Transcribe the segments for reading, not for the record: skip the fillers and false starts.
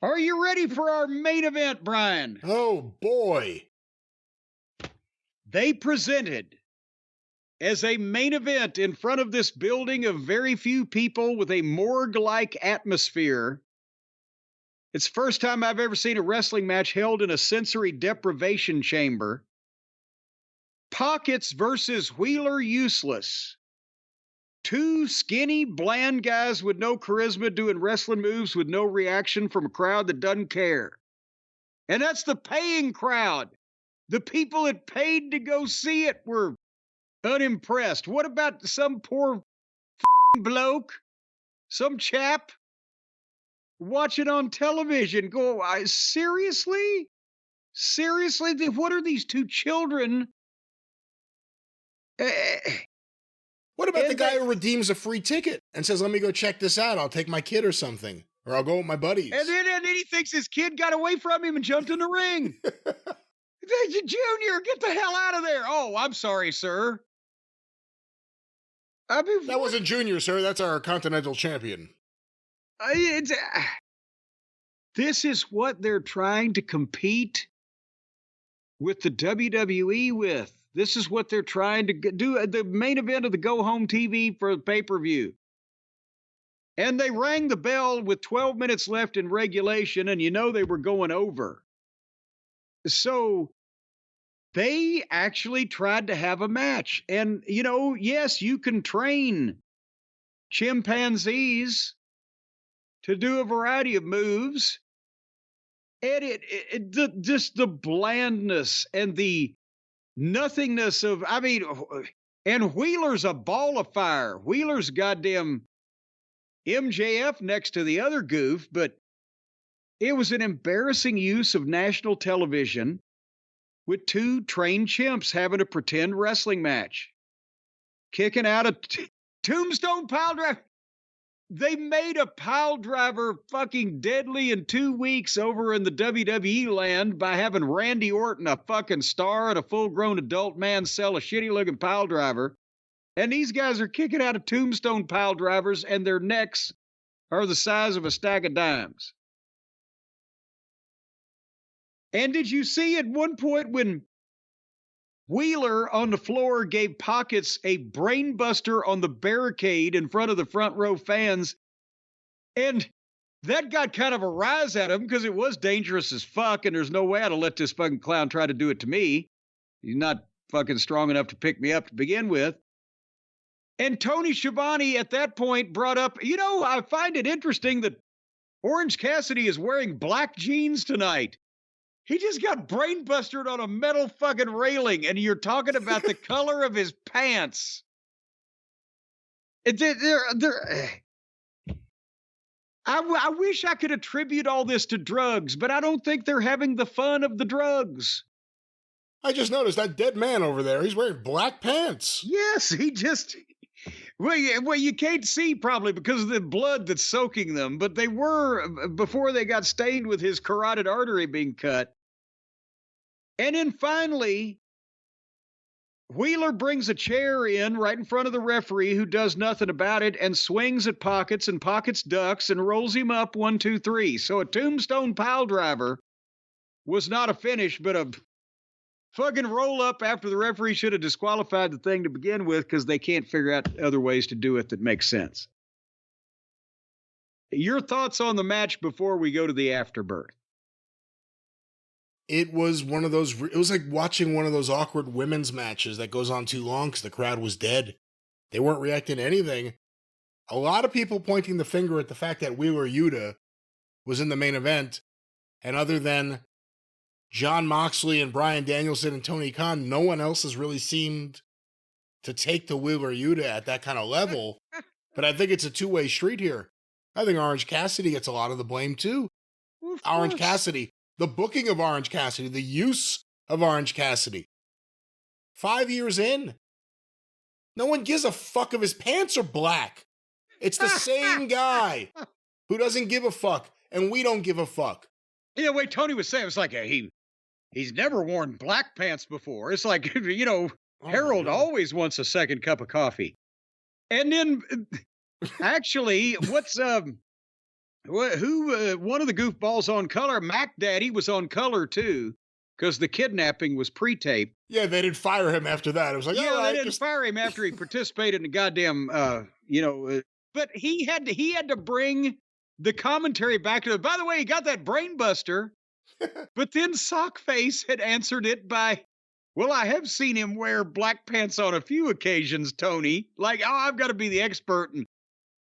Are you ready for our main event, Brian? Oh, boy. They presented as a main event in front of this building of very few people with a morgue-like atmosphere. It's the first time I've ever seen a wrestling match held in a sensory deprivation chamber. Pockets versus Wheeler Useless. Two skinny, bland guys with no charisma doing wrestling moves with no reaction from a crowd that doesn't care. And that's the paying crowd. The people that paid to go see it were unimpressed. What about some poor bloke, some chap watching on television go, seriously? Seriously? What are these two children? What about the guy who redeems a free ticket and says, let me go check this out. I'll take my kid or something. Or I'll go with my buddies. And then he thinks his kid got away from him and jumped in the ring. Junior, get the hell out of there. Oh, I'm sorry, sir. I mean, that wasn't Junior, sir. That's our Continental Champion. This is what they're trying to compete with the WWE with. This is what they're trying to do at the main event of the Go Home TV for the pay-per-view. And they rang the bell with 12 minutes left in regulation, and you know they were going over. So they actually tried to have a match. And, you know, yes, you can train chimpanzees to do a variety of moves. And just the blandness and the nothingness of, and Wheeler's a ball of fire. Wheeler's goddamn MJF next to the other goof, but it was an embarrassing use of national television with two trained chimps having a pretend wrestling match. Kicking out a tombstone pile driver. They made a pile driver fucking deadly in 2 weeks over in the WWE land by having Randy Orton, a fucking star and a full-grown adult man, sell a shitty-looking pile driver. And these guys are kicking out of tombstone pile drivers, and their necks are the size of a stack of dimes. And did you see at one point when Wheeler on the floor gave Pockets a brainbuster on the barricade in front of the front row fans? And that got kind of a rise at him because it was dangerous as fuck, and there's no way I'd have let this fucking clown try to do it to me. He's not fucking strong enough to pick me up to begin with. And Tony Schiavone at that point brought up, you know, I find it interesting that Orange Cassidy is wearing black jeans tonight. He just got brainbustered on a metal fucking railing, and you're talking about the color of his pants. I wish I could attribute all this to drugs, but I don't think they're having the fun of the drugs. I just noticed that dead man over there. He's wearing black pants. Yes, he just... Well, you can't see probably because of the blood that's soaking them, but they were before they got stained with his carotid artery being cut. And then finally, Wheeler brings a chair in right in front of the referee who does nothing about it and swings at Pockets, and Pockets ducks and rolls him up 1, 2, 3. So a tombstone pile driver was not a finish, but a fucking roll up after the referee should have disqualified the thing to begin with because they can't figure out other ways to do it that make sense. Your thoughts on the match before we go to the afterbirth? It was one of those, it was like watching one of those awkward women's matches that goes on too long because the crowd was dead. They weren't reacting to anything. A lot of people pointing the finger at the fact that Wheeler Yuta was in the main event, and other than Jon Moxley and Bryan Danielson and Tony Khan, no one else has really seemed to take the Wheeler Yuta at that kind of level. But I think it's a two-way street here. I think Orange Cassidy gets a lot of the blame too. Orange Cassidy, the booking of Orange Cassidy, the use of Orange Cassidy. 5 years in, no one gives a fuck if his pants are black. It's the same guy who doesn't give a fuck, and we don't give a fuck. Yeah, wait, Tony was saying, it's like he's never worn black pants before. It's like, you know, Harold always wants a second cup of coffee. And then, actually, what's One of the goofballs on Color, Mac Daddy, was on Color too, because the kidnapping was pre-taped. Yeah, they didn't fire him after that. It was like, all Yeah, they right, didn't just fire him after he participated in the goddamn, but he had to bring the commentary back to. By the way, he got that brain buster, but then Sockface had answered it by, "Well, I have seen him wear black pants on a few occasions, Tony. Like, oh, I've got to be the expert, and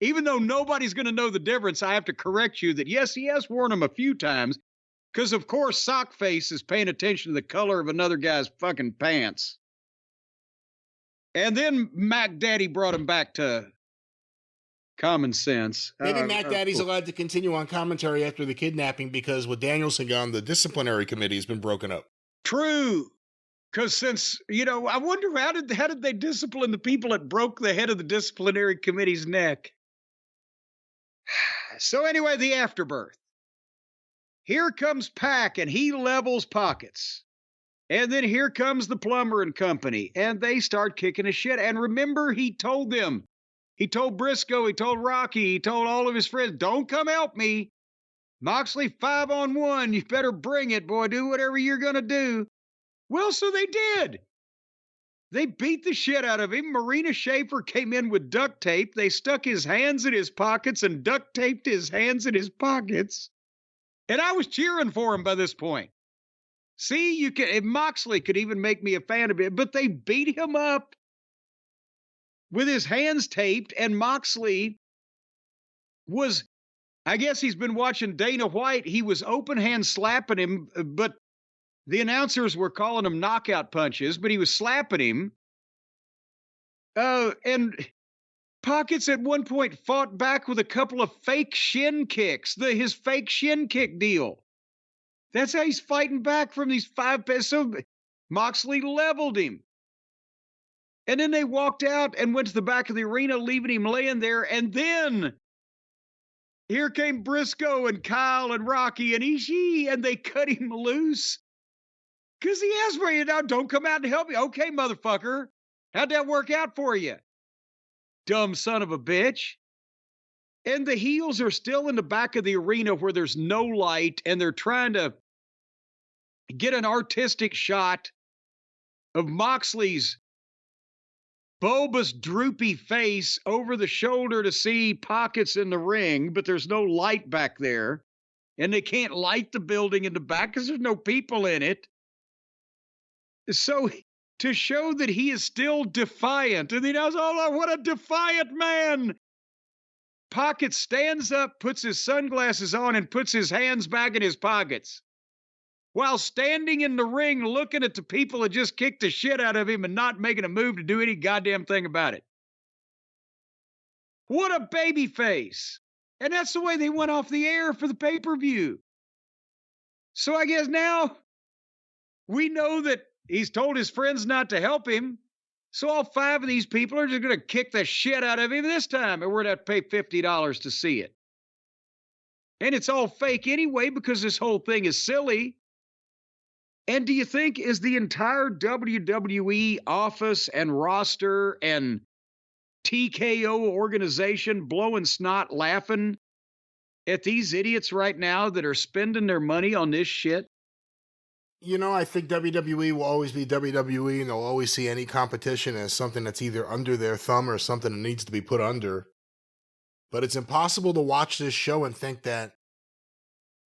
even though nobody's going to know the difference, I have to correct you that yes, he has worn them a few times." Because, of course, Sockface is paying attention to the color of another guy's fucking pants. And then Mac Daddy brought him back to common sense. maybe Mac Daddy's cool. allowed to continue on commentary after the kidnapping because with Danielson gone, the disciplinary committee has been broken up. True. Because since, I wonder how did they discipline the people that broke the head of the disciplinary committee's neck? So anyway, the afterbirth. Here comes Pac, and he levels pockets. And then here comes the plumber and company, and they start kicking his shit. And remember, he told them, he told Briscoe, he told Rocky, he told all of his friends, don't come help me. Moxley 5-on-1, you better bring it, boy. Do whatever you're going to do. Well, so they did. They beat the shit out of him. Marina Schaefer came in with duct tape. They stuck his hands in his pockets and duct taped his hands in his pockets. And I was cheering for him by this point. See, Moxley could even make me a fan of it, but they beat him up with his hands taped, and Moxley was, I guess he's been watching Dana White. He was open hand slapping him, but the announcers were calling him knockout punches, but he was slapping him. And Pockets at one point fought back with a couple of fake shin kicks, his fake shin kick deal. That's how he's fighting back from these 5 pounds. So Moxley leveled him. And then they walked out and went to the back of the arena, leaving him laying there. And then here came Briscoe and Kyle and Rocky and Ishii, and they cut him loose. Because he asked for you now, don't come out and help me. Okay, motherfucker. How'd that work out for you? Dumb son of a bitch. And the heels are still in the back of the arena where there's no light, and they're trying to get an artistic shot of Moxley's bulbous, droopy face over the shoulder to see Pockets in the ring, but there's no light back there. And they can't light the building in the back because there's no people in it. So to show that he is still defiant, and he knows, oh, what a defiant man. Pocket stands up, puts his sunglasses on, and puts his hands back in his pockets while standing in the ring looking at the people that just kicked the shit out of him and not making a move to do any goddamn thing about it. What a baby face. And that's the way they went off the air for the pay-per-view. So I guess now we know that he's told his friends not to help him. So all 5 of these people are just going to kick the shit out of him this time, and we're going to have to pay $50 to see it. And it's all fake anyway because this whole thing is silly. And do you think is the entire WWE office and roster and TKO organization blowing snot laughing at these idiots right now that are spending their money on this shit? You know, I think WWE will always be WWE, and they'll always see any competition as something that's either under their thumb or something that needs to be put under. But it's impossible to watch this show and think that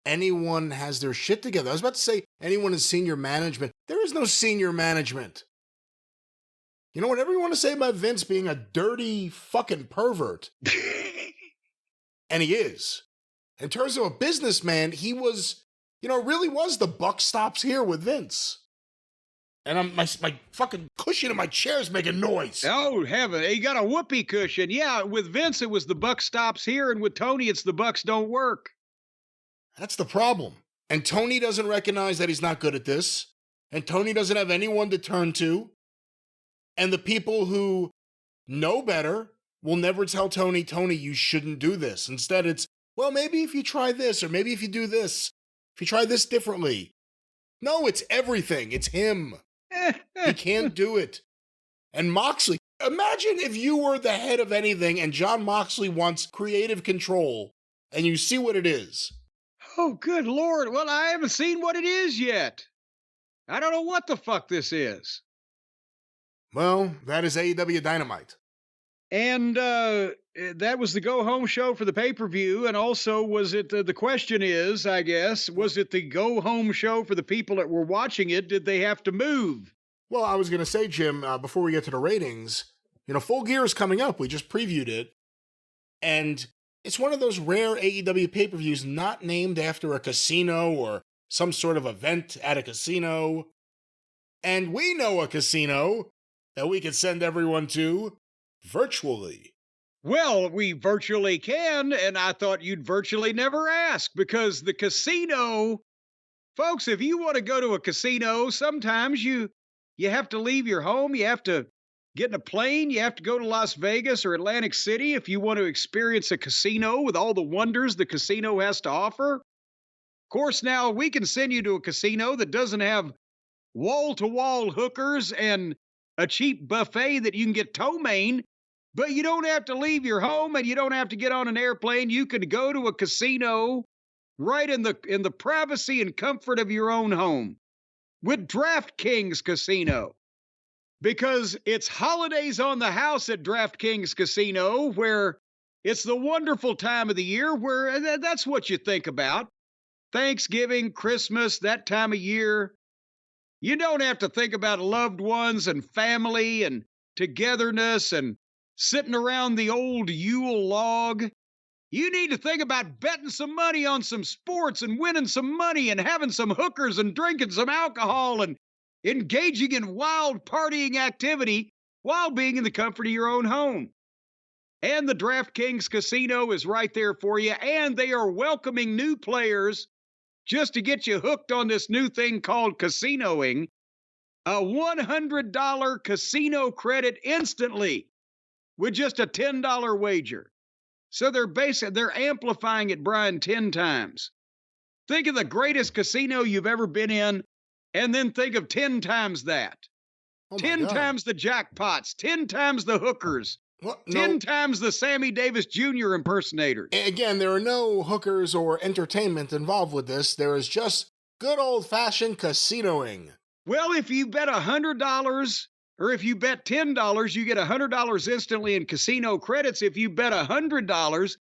anyone has their shit together. I was about to say anyone in senior management. There is no senior management. You know, whatever you want to say about Vince being a dirty fucking pervert, and he is. In terms of a businessman, he was, really was the buck stops here with Vince. And my fucking cushion in my chair is making noise. Oh, heaven. He got a whoopee cushion. Yeah, with Vince, it was the buck stops here, and with Tony, it's the bucks don't work. That's the problem. And Tony doesn't recognize that he's not good at this. And Tony doesn't have anyone to turn to. And the people who know better will never tell Tony, you shouldn't do this. Instead, it's, well, maybe if you try this, or maybe if you do this, if you try this differently. No, it's everything. It's him. He can't do it. And Moxley, imagine if you were the head of anything and John Moxley wants creative control and you see what it is. Oh, good Lord. Well, I haven't seen what it is yet. I don't know what the fuck this is. Well, that is AEW Dynamite. And that was the go-home show for the pay-per-view. And also, was it, the question is, I guess, was it the go-home show for the people that were watching it? Did they have to move? Well, I was going to say, Jim, before we get to the ratings, Full Gear is coming up. We just previewed it. And it's one of those rare AEW pay-per-views not named after a casino or some sort of event at a casino. And we know a casino that we could send everyone to virtually. Well, we virtually can, and I thought you'd virtually never ask, because the casino, folks, if you want to go to a casino, sometimes you have to leave your home, you have to get in a plane, you have to go to Las Vegas or Atlantic City if you want to experience a casino with all the wonders the casino has to offer. Of course, now we can send you to a casino that doesn't have wall-to-wall hookers and a cheap buffet that you can get ptomaine, but you don't have to leave your home and you don't have to get on an airplane. You can go to a casino right in the privacy and comfort of your own home with DraftKings Casino. Because it's holidays on the house at DraftKings Casino, where it's the wonderful time of the year where that's what you think about. Thanksgiving, Christmas, that time of year. You don't have to think about loved ones and family and togetherness and sitting around the old Yule log. You need to think about betting some money on some sports and winning some money and having some hookers and drinking some alcohol and engaging in wild partying activity while being in the comfort of your own home. And the DraftKings Casino is right there for you, and they are welcoming new players just to get you hooked on this new thing called casinoing. A $100 casino credit instantly with just a $10 wager. So they're amplifying it, Brian, 10 times. Think of the greatest casino you've ever been in, and then think of 10 times that. 10 times the jackpots, 10 times the hookers, 10 times the Sammy Davis Jr. impersonators. Again, there are no hookers or entertainment involved with this. There is just good old-fashioned casinoing. Well, if you bet $100, or if you bet $10, you get $100 instantly in casino credits. If you bet $100,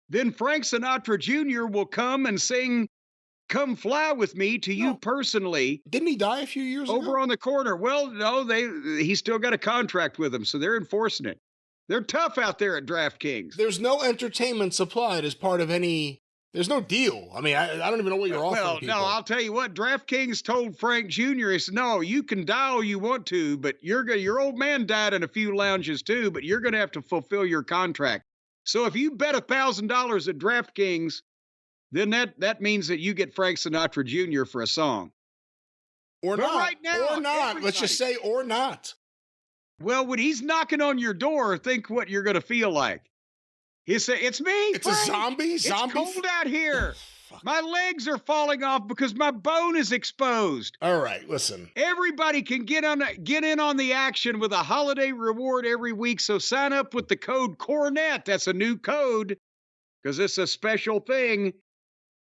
then Frank Sinatra Jr. will come and sing "Come Fly With Me" to you personally. Didn't he die a few years ago? Over on the corner. Well, no, he's still got a contract with them, so they're enforcing it. They're tough out there at DraftKings. There's no entertainment supplied as part of any. There's no deal. I mean, I don't even know what you're offering. Well, no, I'll tell you what. DraftKings told Frank Jr., he said, no, you can die all you want to, but your old man died in a few lounges too, but you're going to have to fulfill your contract. So if you bet $1,000 at DraftKings, then that means that you get Frank Sinatra Jr. for a song. Or not. Right now, or not. Let's just say or not. Well, when he's knocking on your door, think what you're going to feel like. He said, "It's me, It's Frank. a zombie? It's cold out here. My legs are falling off because my bone is exposed." All right, listen. Everybody can get in on the action with a holiday reward every week. So sign up with the code Cornette. That's a new code because it's a special thing.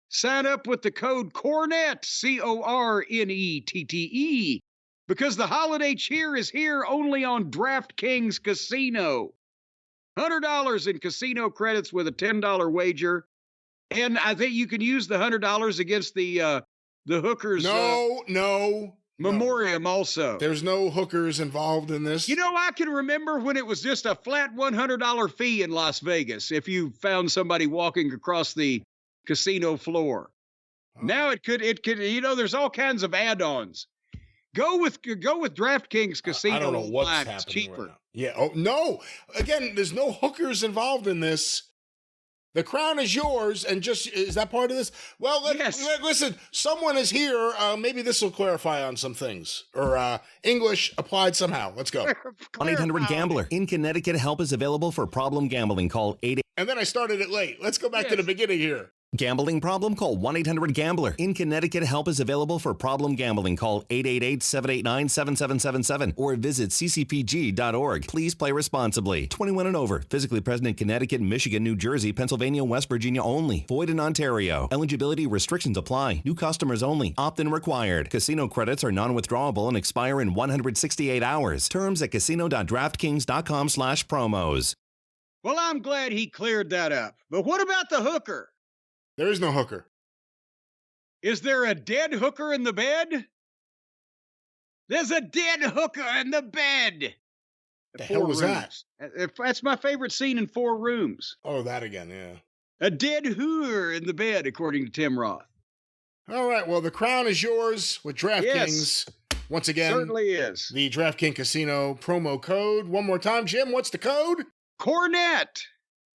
Sign up with the code Cornette, CORNETTE, because the holiday cheer is here only on DraftKings Casino. $100 in casino credits with a $10 wager. And I think you can use the $100 against the hookers. Memoriam also. There's no hookers involved in this. You know, I can remember when it was just a flat $100 fee in Las Vegas if you found somebody walking across the casino floor. Now it could, there's all kinds of add-ons. Go with DraftKings Casino. I don't know what's happening. It's cheaper. Right now. Yeah. Oh no! Again, there's no hookers involved in this. The crown is yours, and is that part of this? Well, listen. Someone is here. Maybe this will clarify on some things, or English applied somehow. Let's go. 1-800-GAMBLER. In Connecticut, help is available for problem gambling. Call 8. And then I started it late. Let's go back to the beginning here. Gambling problem? Call 1-800-GAMBLER. In Connecticut, help is available for problem gambling. Call 888-789-7777 or visit ccpg.org. Please play responsibly. 21 and over. Physically present in Connecticut, Michigan, New Jersey, Pennsylvania, West Virginia only. Void in Ontario. Eligibility restrictions apply. New customers only. Opt-in required. Casino credits are non-withdrawable and expire in 168 hours. Terms at casino.draftkings.com/promos. Well, I'm glad he cleared that up. But what about the hooker? There is no hooker. Is there a dead hooker in the bed? There's a dead hooker in the bed. The hell was that? That's my favorite scene in Four Rooms. Oh, that again, yeah. A dead hooker in the bed, according to Tim Roth. All right, well, the crown is yours with DraftKings. Yes, once again, certainly is. The DraftKings Casino promo code. One more time, Jim, what's the code? Cornette.